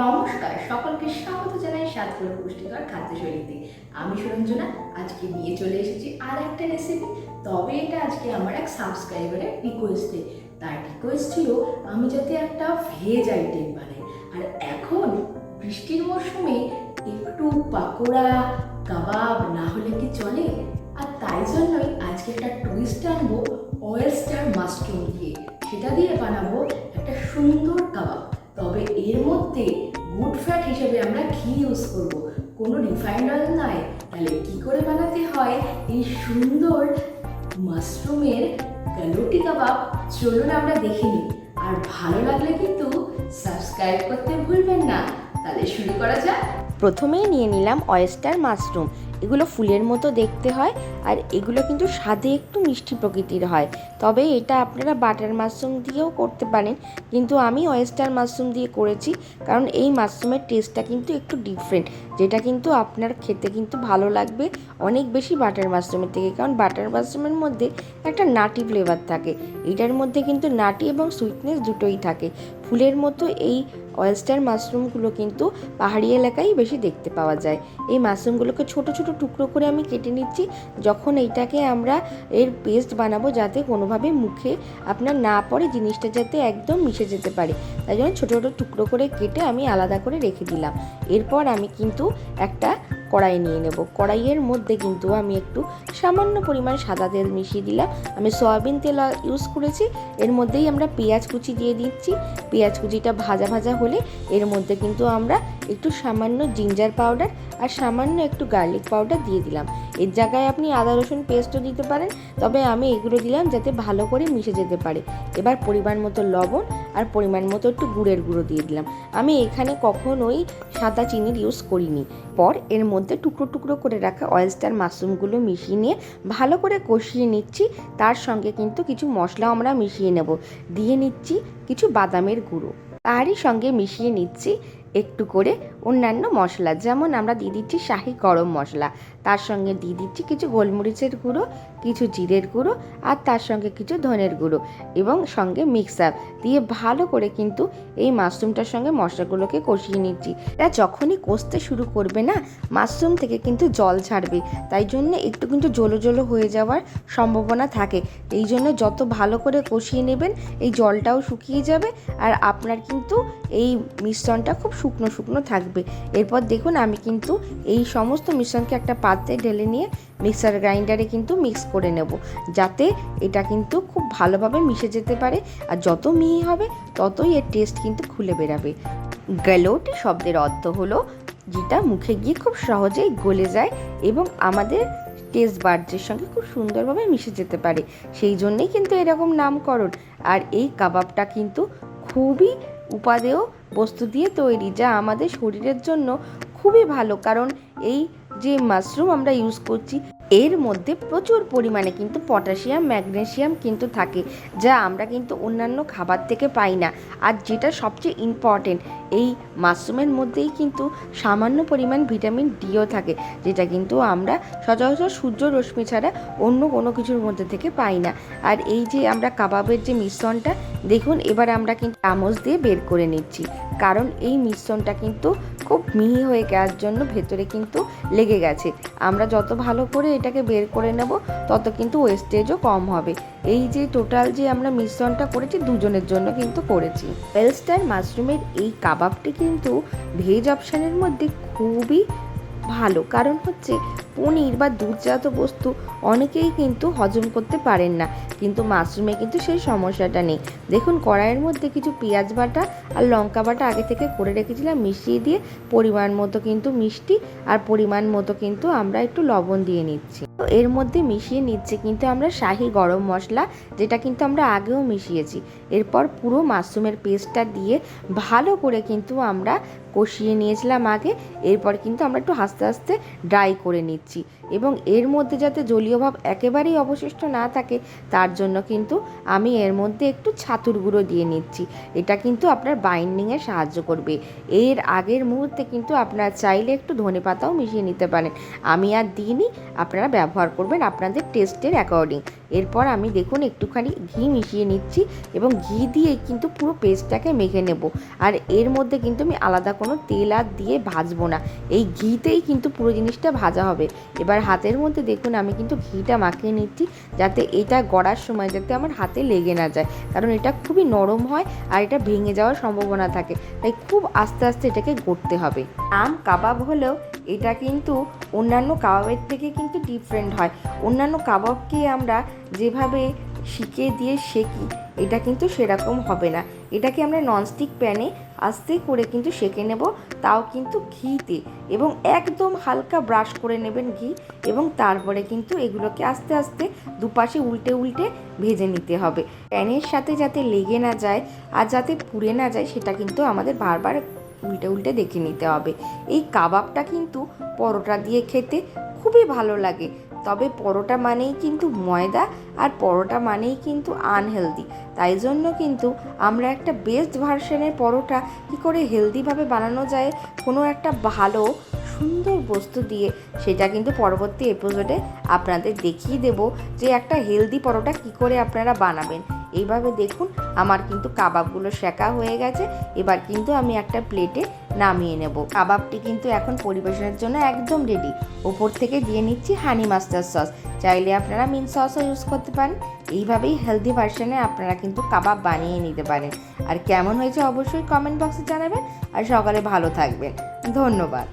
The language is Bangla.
নমস্কার, সকলকে স্বাগত জানাই স্বাদকর পুষ্টিকর খাদ্যশৈলীতে। আমি সুরঞ্জনা আজকে নিয়ে চলে এসেছি আর একটা রেসিপি। তবে এটা আজকে আমার এক সাবস্ক্রাইবারের রিকোয়েস্টে। তার রিকোয়েস্ট ছিল আমি যাতে একটা ভেজ আইটেম বানাই। আর এখন বৃষ্টির মরশুমে একটু পাকোড়া কাবাব না হলে কি চলে? আর তাই জন্যই আজকে একটা টুইস্ট আনবো ওয়েস্টার মাশরুম দিয়ে। সেটা দিয়ে বানাবো একটা সুন্দর কাবাব। তবে এর মধ্যে গুড ফ্যাট হিসেবে আমরা ঘি ইউজ করব, কোনো রিফাইন্ড অয়েল নয়। তাহলে কি করে বানাতে হয় এই সুন্দর মাশরুমের গালোটি কাবাব, চলুন আমরা দেখে নিই। আর ভালো লাগলে কিন্তু সাবস্ক্রাইব করতে ভুলবেন না। তাহলে শুরু করা যাক। প্রথমেই নিয়ে নিলাম অয়েস্টার মাশরুম। এগুলো ফুলের মতো দেখতে হয় আর এগুলো কিন্তু স্বাদে একটু মিষ্টি প্রকৃতির হয়। তবে এটা আপনারা বাটার মাশরুম দিয়েও করতে পারেন, কিন্তু আমি অয়েস্টার মাশরুম দিয়ে করেছি কারণ এই মাশরুমের টেস্টটা কিন্তু একটু ডিফারেন্ট, যেটা কিন্তু আপনার খেতে কিন্তু ভালো লাগবে অনেক বেশি বাটার মাশরুমের থেকে। কারণ বাটার মাশরুমের মধ্যে একটা নাটি ফ্লেভার থাকে, এটার মধ্যে কিন্তু নাটি এবং সুইটনেস দুটোই থাকে। ফুলের মতো এই অয়েস্টার মাশরুমগুলো কিন্তু পাহাড়ি এলাকায় বেশি দেখতে পাওয়া যায়। এই মাশরুমগুলোকে ছোট ছোট টুকরো করে আমি কেটে নিচ্ছি, যখন এইটাকে আমরা এর পেস্ট বানাবো যাতে কোনোভাবে মুখে আপনার না পড়ে, জিনিসটা যাতে একদম মিশে যেতে পারে, তাই জন্য ছোটো ছোটো টুকরো করে কেটে আমি আলাদা করে রেখে দিলাম। এরপর আমি কিন্তু একটা কড়াই নিয়ে নেব। কড়াইয়ের মধ্যে কিন্তু আমি একটু সামান্য পরিমাণ সাদা তেল মিশিয়ে দিলাম। আমি সয়াবিন তেল ইউজ করেছি। এর মধ্যেই আমরা পেঁয়াজ কুচি দিয়ে দিচ্ছি। পেঁয়াজ কুচিটা ভাজা ভাজা হলে এর মধ্যে কিন্তু আমরা একটু সামান্য জিঞ্জার পাউডার আর সামান্য একটু গার্লিক পাউডার দিয়ে দিলাম। এর জায়গায় আপনি আদা রসুন পেস্টও দিতে পারেন, তবে আমি এগুলো দিলাম যাতে ভালো করে মিশে যেতে পারে। এবার পরিমাণ মতো লবণ আর পরিমাণ মতো একটু গুড়ের গুঁড়ো দিয়ে দিলাম। আমি এখানে কখনোই সাদা চিনির ইউজ করিনি। পর এর মধ্যে টুকরো টুকরো করে রাখা অয়েস্টার মাশরুমগুলো মিশিয়ে নিয়ে ভালো করে কষিয়ে নিচ্ছি। তার সঙ্গে কিন্তু কিছু মশলা আমরা মিশিয়ে নেব। দিয়ে নিচ্ছি কিছু বাদামের গুঁড়ো, তারই সঙ্গে মিশিয়ে নিচ্ছি একটু করে অন্যান্য মশলা, যেমন আমরা দিয়ে দিচ্ছি শাহি গরম মশলা, তার সঙ্গে দিয়ে দিচ্ছি কিছু গোলমরিচের গুঁড়ো, কিছু জিরের গুঁড়ো আর তার সঙ্গে কিছু ধনের গুঁড়ো এবং সঙ্গে মিক্সার দিয়ে ভালো করে কিন্তু এই মাশরুমটার সঙ্গে মশলাগুলোকে কষিয়ে নিচ্ছি। এটা যখনই কষতে শুরু করবে না, মাশরুম থেকে কিন্তু জল ছাড়বে, তাই জন্য একটু কিন্তু জলো জলো হয়ে যাওয়ার সম্ভাবনা থাকে। এই জন্য যত ভালো করে কষিয়ে নেবেন এই জলটাও শুকিয়ে যাবে আর আপনার কিন্তু এই মিশ্রণটা খুব শুকনো শুকনো থাকবে। এরপর দেখুন আমি কিন্তু এই সমস্ত মিশ্রণকে একটা পাত্রে ঢেলে নিয়ে মিক্সার গ্রাইন্ডারে কিন্তু মিক্স করে নেব, যাতে এটা কিন্তু খুব ভালোভাবে মিশে যেতে পারে। আর যত মিহি হবে ততই এর টেস্ট কিন্তু খুলে বেরাবে। গালোটি শব্দের অর্থ হলো যেটা মুখে গিয়ে খুব সহজেই গলে যায় এবং আমাদের টেস্ট বাডসের সঙ্গে খুব সুন্দরভাবে মিশে যেতে পারে, সেই জন্যেই কিন্তু এরকম নামকরণ। আর এই কাবাবটা কিন্তু খুবই উপাদেয় বস্তু দিয়ে তৈরি, যা আমাদের শরীরের জন্য খুবই ভালো। কারণ এই যে মাশরুম আমরা ইউজ করছি এর মধ্যে প্রচুর পরিমাণে কিন্তু পটাশিয়াম ম্যাগনেসিয়াম কিন্তু থাকে, যা আমরা কিন্তু অন্যান্য খাবার থেকে পাই না। আর যেটা সবচেয়ে ইম্পর্টেন্ট, এই মাশরুমের মধ্যেই কিন্তু সামান্য পরিমাণ ভিটামিন ডিও থাকে, যেটা কিন্তু আমরা সচরাচর সূর্য রশ্মি ছাড়া অন্য কোনো কিছুর মধ্যে থেকে পাই না। আর এই যে আমরা কাবাবের যে মিশ্রণটা দেখুন, এবার আমরা কিন্তু চামচ দিয়ে বের করে নিচ্ছি, কারণ এই মিশ্রণটা কিন্তু খুব মিহি হয়ে যাওয়ার জন্য ভেতরে কিন্তু লেগে গেছে। আমরা যত ভালো করে এটাকে বের করে নেব তত কিন্তু ওয়েস্টেজও কম হবে। এই যে টোটাল যে আমরা মিশ্রণটা করেছি দুজনের জন্য কিন্তু করেছি। ওয়েস্টার মাশরুমের এই কাবাবটি কিন্তু ভেজ অপশানের মধ্যে খুবই ভালো, কারণ হচ্ছে পনির বা দুধজাত বস্তু অনেকেই কিন্তু হজম করতে পারেন না, কিন্তু মাশরুমে কিন্তু সেই সমস্যাটা নেই। দেখুন কড়াইয়ের মধ্যে কিছু পেঁয়াজ বাটা আর লঙ্কা বাটা আগে থেকে করে রেখেছিলাম, মিশিয়ে দিয়ে পরিমাণ মতো কিন্তু মিষ্টি আর পরিমাণ মতো কিন্তু আমরা একটু লবণ দিয়ে নিচ্ছি। তো এর মধ্যে মিশিয়ে নিচ্ছে কিন্তু আমরা শাহি গরম মশলা, যেটা কিন্তু আমরা আগেও মিশিয়েছি। এরপর পুরো মাশরুমের পেস্টটা দিয়ে ভালো করে কিন্তু আমরা কষিয়ে নিয়েছিলাম আগে। এরপর কিন্তু আমরা একটু আস্তে আস্তে ড্রাই করে নিচ্ছি এবং এর মধ্যে যাতে জলীয় ভাব একেবারেই অবশিষ্ট না থাকে তার জন্য কিন্তু আমি এর মধ্যে একটু ছাতুর গুঁড়ো দিয়ে নিচ্ছি। এটা কিন্তু আপনার বাইন্ডিংয়ে সাহায্য করবে। এর আগের মুহূর্তে কিন্তু আপনারা চাইলে একটু ধনেপাতাও মিশিয়ে নিতে পারেন, আমি আর দিইনি, আপনারা ব্যবহার করবেন আপনাদের টেস্টের অ্যাকর্ডিং। এরপর আমি দেখুন একটুখানি ঘি মিশিয়ে নিচ্ছি এবং ঘি দিয়ে কিন্তু পুরো পেস্টটাকে মেখে নেব। আর এর মধ্যে কিন্তু আমি আলাদা কোনো তেল আর দিয়ে ভাজবো না, এই ঘিতেই কিন্তু পুরো জিনিসটা ভাজা হবে। এবার হাতের মধ্যে দেখুন আমি কিন্তু ঘিটা মাখিয়ে নিচ্ছি, যাতে এটা গড়ার সময় যাতে আমার হাতে লেগে না যায়, কারণ এটা খুবই নরম হয় আর এটা ভেঙে যাওয়ার সম্ভাবনা থাকে, তাই খুব আস্তে আস্তে এটাকে গড়তে হবে। কাবাব হলেও এটা কিন্তু অন্যান্য কাবাবের থেকে কিন্তু ডিফারেন্ট হয়। অন্যান্য কাবাবকে আমরা যেভাবে শিকে দিয়ে সেকি, এটা কিন্তু সেরকম হবে না। এটাকে আমরা ননস্টিক প্যানে আস্তে করে কিন্তু সেকে নেব, তাও কিন্তু ঘিতে, এবং একদম হালকা ব্রাশ করে নেবেন ঘি, এবং তারপরে কিন্তু এগুলোকে আস্তে আস্তে দুপাশে উল্টে উল্টে ভেজে নিতে হবে। প্যানের সাথে যাতে লেগে না যায় আর যাতে পুড়ে না যায়, সেটা কিন্তু আমাদের বারবার উল্টে উল্টে দেখে নিতে হবে। এই কাবাবটা কিন্তু পরোটা দিয়ে খেতে খুবই ভালো লাগে, তবে পরোটা মানেই কিন্তু ময়দা আর পরোটা মানেই কিন্তু আনহেলদি, তাই জন্য কিন্তু আমরা একটা বেস্ট ভার্সনের পরোটা কী করে হেলদিভাবে বানানো যায় কোনো একটা ভালো সুন্দর বস্তু দিয়ে, সেটা কিন্তু পরবর্তী এপিসোডে আপনাদের দেখিয়ে দেব যে একটা হেলদি পরোটা কী করে আপনারা বানাবেন। এইভাবে দেখুন আমার কিন্তু কাবাবগুলো সেকা হয়ে গেছে, এবার কিন্তু আমি একটা প্লেটে নামিয়ে নেব। কাবাবটি কিন্তু এখন পরিবেশনের জন্য একদম রেডি। ওপর থেকে দিয়ে নিচ্ছি হানি মাস্টার্ড সস, চাইলে আপনারা মিন্ট সসও ইউজ করতে পারেন। এইভাবেই হেলদি ভার্সনে আপনারা কিন্তু কাবাব বানিয়ে নিতে পারেন। আর কেমন হয়েছে অবশ্যই কমেন্ট বক্সে জানাবেন, আর সকালে ভালো থাকবেন। ধন্যবাদ।